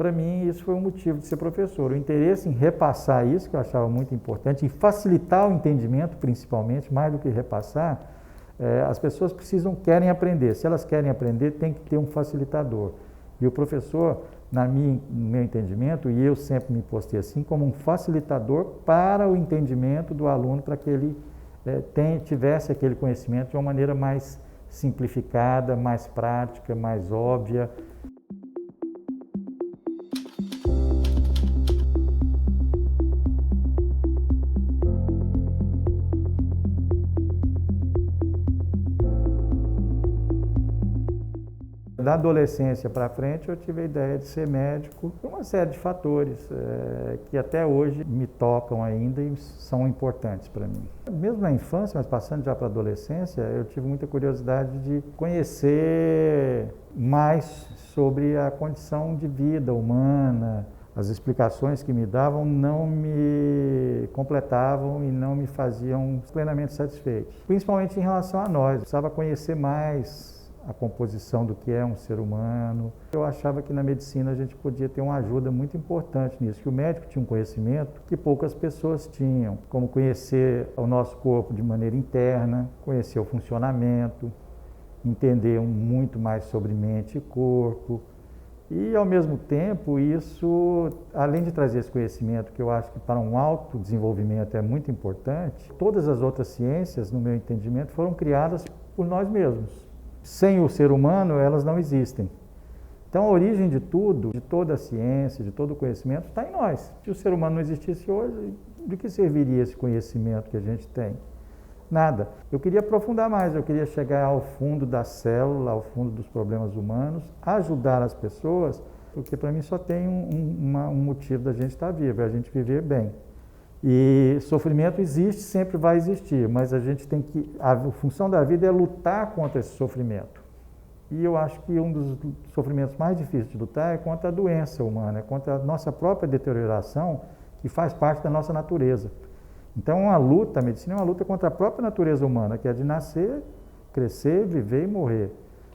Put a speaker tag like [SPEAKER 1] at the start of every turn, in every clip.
[SPEAKER 1] para mim, isso foi um motivo de ser professor. O interesse em repassar isso, que eu achava muito importante, em facilitar o entendimento, principalmente, mais do que repassar, as pessoas querem aprender. Se elas querem aprender, tem que ter um facilitador. E o professor, no meu entendimento, e eu sempre me postei assim, como um facilitador para o entendimento do aluno, para que ele tivesse aquele conhecimento de uma maneira mais simplificada, mais prática, mais óbvia. Da adolescência para frente, eu tive a ideia de ser médico por uma série de fatores que até hoje me tocam ainda e são importantes para mim. Mesmo na infância, mas passando já para a adolescência, eu tive muita curiosidade de conhecer mais sobre a condição de vida humana. As explicações que me davam não me completavam e não me faziam plenamente satisfeito, principalmente em relação a nós. Eu precisava conhecer mais a composição do que é um ser humano. Eu achava que na medicina a gente podia ter uma ajuda muito importante nisso, que o médico tinha um conhecimento que poucas pessoas tinham, como conhecer o nosso corpo de maneira interna, conhecer o funcionamento, entender muito mais sobre mente e corpo. E, ao mesmo tempo, isso, além de trazer esse conhecimento, que eu acho que para um autodesenvolvimento é muito importante, todas as outras ciências, no meu entendimento, foram criadas por nós mesmos. Sem o ser humano, elas não existem. Então, a origem de tudo, de toda a ciência, de todo o conhecimento, está em nós. Se o ser humano não existisse hoje, de que serviria esse conhecimento que a gente tem? Nada. Eu queria aprofundar mais, eu queria chegar ao fundo da célula, ao fundo dos problemas humanos, ajudar as pessoas, porque para mim só tem um motivo da gente estar vivo, é a gente viver bem. E sofrimento existe, sempre vai existir, mas a gente tem que... A função da vida é lutar contra esse sofrimento. E eu acho que um dos sofrimentos mais difíceis de lutar é contra a doença humana, é contra a nossa própria deterioração, que faz parte da nossa natureza. Então, a medicina é uma luta contra a própria natureza humana, que é de nascer, crescer, viver e morrer.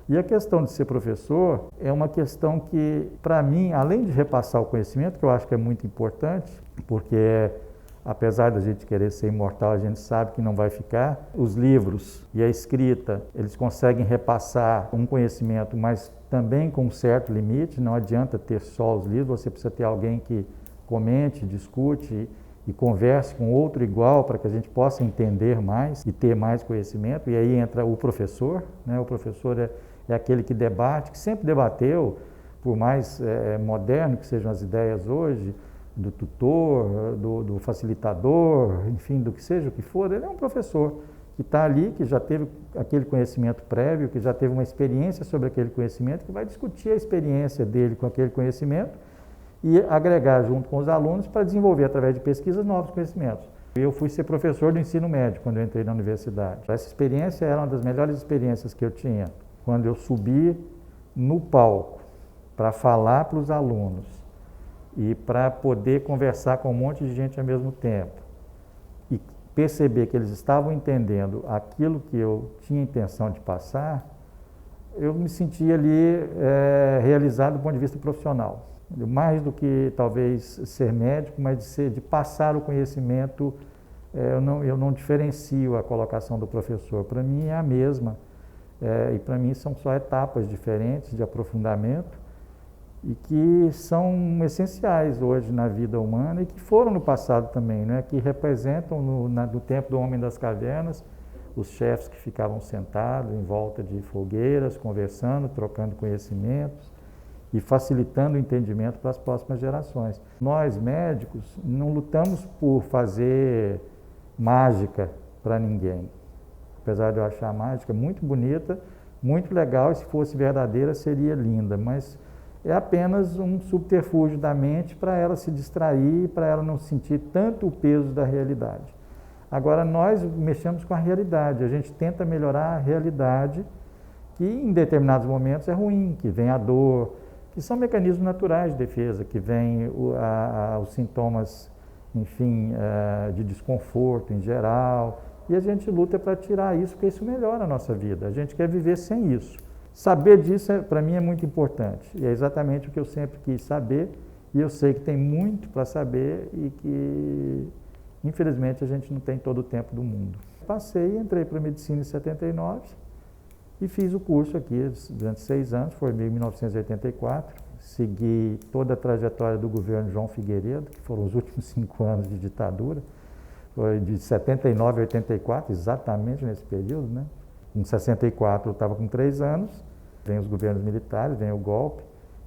[SPEAKER 1] E a questão de ser professor é uma questão que, para mim, além de repassar o conhecimento, que eu acho que é muito importante, porque apesar da gente querer ser imortal, a gente sabe que não vai ficar. Os livros e a escrita, eles conseguem repassar um conhecimento, mas também com um certo limite. Não adianta ter só os livros, você precisa ter alguém que comente, discute e converse com outro igual para que a gente possa entender mais e ter mais conhecimento. E aí entra o professor, né? O professor é aquele que debate, que sempre debateu, por mais moderno que sejam as ideias hoje, do tutor, do facilitador, enfim, do que seja o que for, ele é um professor que está ali, que já teve aquele conhecimento prévio, que já teve uma experiência sobre aquele conhecimento, que vai discutir a experiência dele com aquele conhecimento e agregar junto com os alunos para desenvolver, através de pesquisas, novos conhecimentos. Eu fui ser professor do ensino médio quando eu entrei na universidade. Essa experiência era uma das melhores experiências que eu tinha, quando eu subi no palco para falar para os alunos e para poder conversar com um monte de gente ao mesmo tempo e perceber que eles estavam entendendo aquilo que eu tinha intenção de passar, eu me sentia ali realizado do ponto de vista profissional. Mais do que talvez ser médico, mas de passar o conhecimento, eu não diferencio a colocação do professor. Para mim é a mesma, e para mim são só etapas diferentes de aprofundamento e que são essenciais hoje na vida humana e que foram no passado também, né? Que representam no tempo do homem das cavernas, os chefes que ficavam sentados em volta de fogueiras, conversando, trocando conhecimentos e facilitando o entendimento para as próximas gerações. Nós, médicos, não lutamos por fazer mágica para ninguém. Apesar de eu achar a mágica muito bonita, muito legal, e se fosse verdadeira seria linda, mas é apenas um subterfúgio da mente para ela se distrair, para ela não sentir tanto o peso da realidade. Agora, nós mexemos com a realidade, a gente tenta melhorar a realidade, que em determinados momentos é ruim, que vem a dor, que são mecanismos naturais de defesa, que vem os sintomas, enfim, de desconforto em geral, e a gente luta para tirar isso, porque isso melhora a nossa vida. A gente quer viver sem isso. Saber disso, para mim, é muito importante. E é exatamente o que eu sempre quis saber. E eu sei que tem muito para saber e que, infelizmente, a gente não tem todo o tempo do mundo. Passei, entrei para a medicina em 79 e fiz o curso aqui durante 6 anos, formei em 1984. Segui toda a trajetória do governo João Figueiredo, que foram os últimos 5 anos de ditadura. Foi de 79 a 84, exatamente nesse período, né? Em 64 eu estava com 3 anos, vem os governos militares, vem o golpe,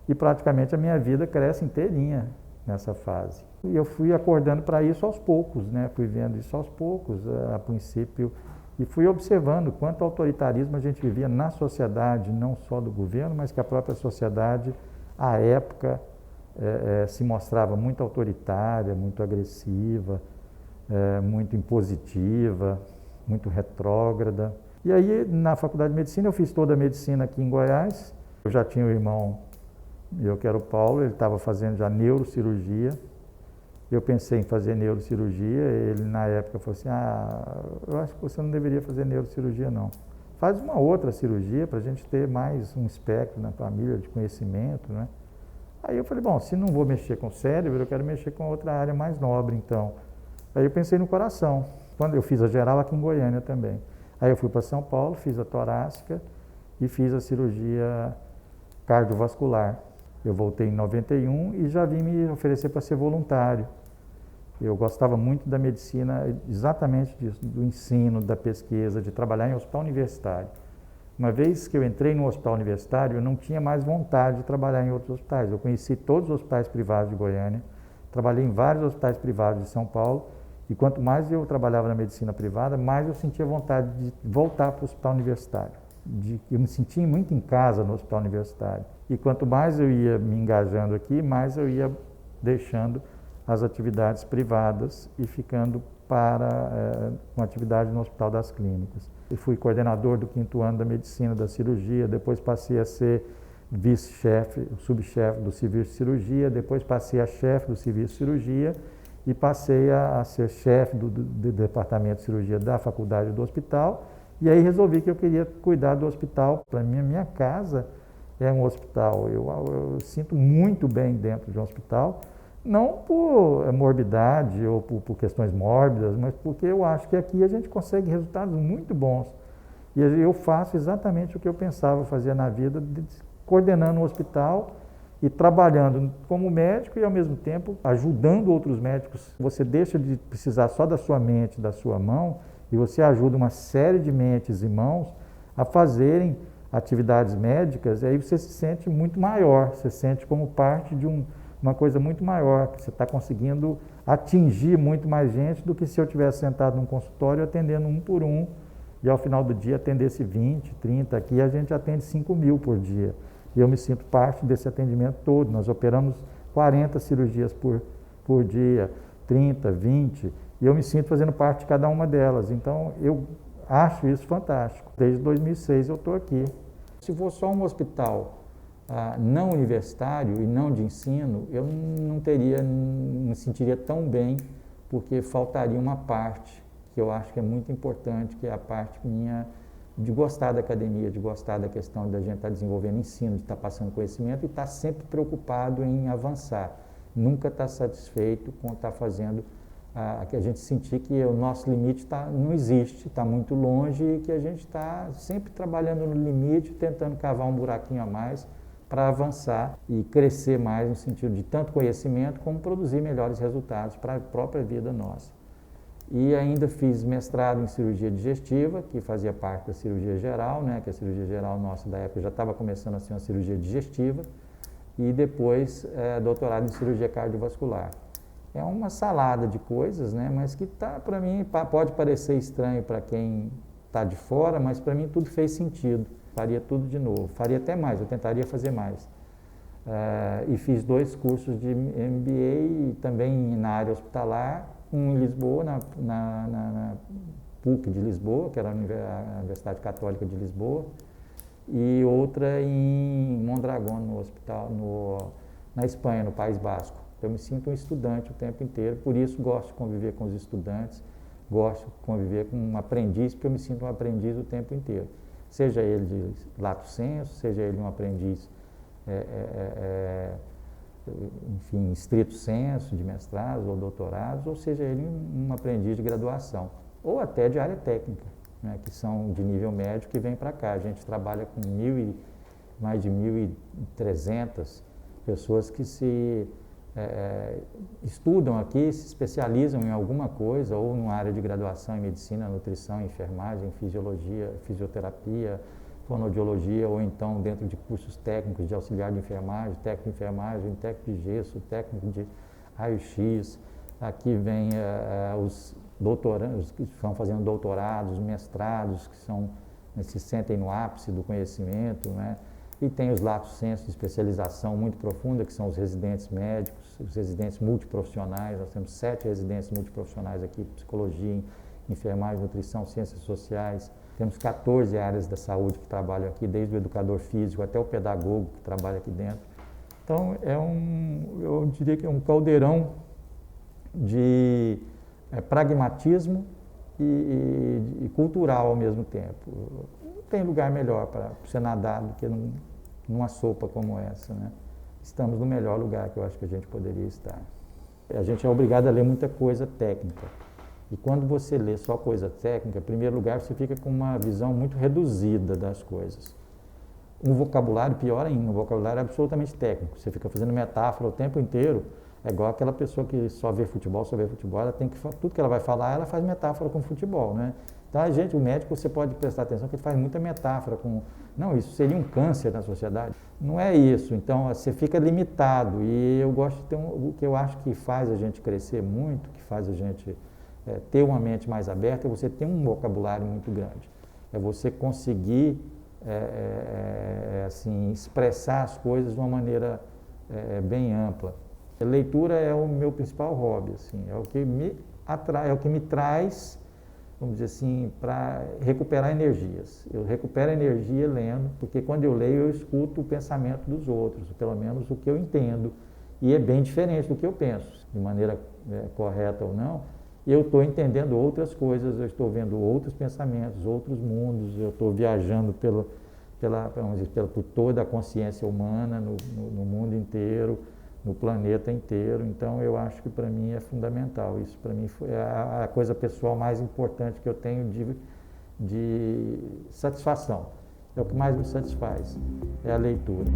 [SPEAKER 1] e praticamente a minha vida cresce inteirinha nessa fase. E eu fui acordando para isso aos poucos, né? Fui vendo isso aos poucos, a princípio, e fui observando quanto autoritarismo a gente vivia na sociedade, não só do governo, mas que a própria sociedade, à época, se mostrava muito autoritária, muito agressiva, muito impositiva, muito retrógrada. E aí, na Faculdade de Medicina, eu fiz toda a medicina aqui em Goiás. Eu já tinha um irmão, que era o Paulo, ele estava fazendo já neurocirurgia. Eu pensei em fazer neurocirurgia, ele na época falou assim, eu acho que você não deveria fazer neurocirurgia não. Faz uma outra cirurgia para a gente ter mais um espectro na família de conhecimento, né? Aí eu falei, bom, se não vou mexer com o cérebro, eu quero mexer com outra área mais nobre, então. Aí eu pensei no coração, quando eu fiz a geral aqui em Goiânia também. Aí eu fui para São Paulo, fiz a torácica e fiz a cirurgia cardiovascular. Eu voltei em 91 e já vim me oferecer para ser voluntário. Eu gostava muito da medicina, exatamente disso, do ensino, da pesquisa, de trabalhar em hospital universitário. Uma vez que eu entrei no hospital universitário, eu não tinha mais vontade de trabalhar em outros hospitais. Eu conheci todos os hospitais privados de Goiânia, trabalhei em vários hospitais privados de São Paulo, e quanto mais eu trabalhava na medicina privada, mais eu sentia vontade de voltar para o hospital universitário. Eu me sentia muito em casa no hospital universitário. E quanto mais eu ia me engajando aqui, mais eu ia deixando as atividades privadas e ficando para uma atividade no Hospital das Clínicas. Eu fui coordenador do 5º ano da medicina, da cirurgia, depois passei a ser vice-chefe, subchefe do serviço de cirurgia, depois passei a chefe do serviço de cirurgia e passei a ser chefe do departamento de cirurgia da faculdade do hospital. E aí resolvi que eu queria cuidar do hospital. Para mim, a minha casa é um hospital. Eu sinto muito bem dentro de um hospital, não por morbidade ou por questões mórbidas, mas porque eu acho que aqui a gente consegue resultados muito bons. E eu faço exatamente o que eu pensava fazer na vida, coordenando um hospital e trabalhando como médico e, ao mesmo tempo, ajudando outros médicos. Você deixa de precisar só da sua mente, da sua mão, e você ajuda uma série de mentes e mãos a fazerem atividades médicas, e aí você se sente muito maior, você se sente como parte de uma coisa muito maior, que você está conseguindo atingir muito mais gente do que se eu tivesse sentado num consultório atendendo um por um, e ao final do dia atendesse 20, 30, aqui a gente atende 5.000 por dia. E eu me sinto parte desse atendimento todo. Nós operamos 40 cirurgias por dia, 30, 20, e eu me sinto fazendo parte de cada uma delas. Então, eu acho isso fantástico. Desde 2006 eu estou aqui. Se for só um hospital não universitário e não de ensino, eu não me sentiria tão bem, porque faltaria uma parte que eu acho que é muito importante, que é a parte minha de gostar da academia, de gostar da questão da gente estar desenvolvendo ensino, de estar passando conhecimento e estar sempre preocupado em avançar. Nunca estar satisfeito com estar fazendo que a gente sentir que o nosso limite não existe, está muito longe e que a gente está sempre trabalhando no limite, tentando cavar um buraquinho a mais para avançar e crescer mais no sentido de tanto conhecimento como produzir melhores resultados para a própria vida nossa. E ainda fiz mestrado em cirurgia digestiva, que fazia parte da cirurgia geral, né, que a cirurgia geral nossa da época já estava começando a ser uma cirurgia digestiva, e depois doutorado em cirurgia cardiovascular. É uma salada de coisas, né, mas que para mim pode parecer estranho para quem está de fora, mas para mim tudo fez sentido. Faria tudo de novo, faria até mais, eu tentaria fazer mais. E fiz 2 cursos de MBA também na área hospitalar, um em Lisboa, na PUC de Lisboa, que era a Universidade Católica de Lisboa, e outra em Mondragón, no hospital, na Espanha, no País Basco. Eu me sinto um estudante o tempo inteiro, por isso gosto de conviver com os estudantes, gosto de conviver com um aprendiz, porque eu me sinto um aprendiz o tempo inteiro. seja ele de lato sensu, seja ele um aprendiz, enfim, estrito sensu, de mestrados ou doutorados, ou seja ele um aprendiz de graduação, ou até de área técnica, né, que são de nível médio que vem para cá. A gente trabalha com mais de 1.300 pessoas que estudam aqui, se especializam em alguma coisa, ou numa área de graduação em medicina, nutrição, enfermagem, fisiologia, fisioterapia, fonoaudiologia, ou então dentro de cursos técnicos de auxiliar de enfermagem, técnico de gesso, técnico de raio-x. Aqui vem os doutorandos que estão fazendo doutorados, mestrados, que se sentem no ápice do conhecimento, né? E tem os lato sensu de especialização muito profunda, que são os residentes médicos, os residentes multiprofissionais. Nós temos 7 residentes multiprofissionais aqui, psicologia, enfermagem, nutrição, ciências sociais. Temos 14 áreas da saúde que trabalham aqui, desde o educador físico até o pedagogo que trabalha aqui dentro. Então, eu diria que é um caldeirão de pragmatismo e cultural ao mesmo tempo. Não tem lugar melhor para você nadar do que numa sopa como essa, né? Estamos no melhor lugar que eu acho que a gente poderia estar. A gente é obrigado a ler muita coisa técnica. E quando você lê só coisa técnica, em primeiro lugar, você fica com uma visão muito reduzida das coisas. Um vocabulário, pior ainda, um vocabulário absolutamente técnico. Você fica fazendo metáfora o tempo inteiro. É igual aquela pessoa que só vê futebol, ela tem que, tudo que ela vai falar, ela faz metáfora com futebol, né? Então, o médico, você pode prestar atenção que ele faz muita metáfora com... Não, isso seria um câncer na sociedade. Não é isso. Então, você fica limitado. E eu gosto de ter o que eu acho que faz a gente crescer muito, que faz a gente ter uma mente mais aberta, é você ter um vocabulário muito grande. É você conseguir, assim, expressar as coisas de uma maneira bem ampla. A leitura é o meu principal hobby, assim, é o que me atrai, é o que me traz, vamos dizer assim, para recuperar energias. Eu recupero energia lendo, porque quando eu leio eu escuto o pensamento dos outros, pelo menos o que eu entendo, e é bem diferente do que eu penso, de maneira correta ou não. Eu estou entendendo outras coisas, eu estou vendo outros pensamentos, outros mundos, eu estou viajando por toda a consciência humana, no mundo inteiro, no planeta inteiro. Então, eu acho que para mim é fundamental. Isso para mim foi a coisa pessoal mais importante que eu tenho de satisfação. É o que mais me satisfaz, é a leitura.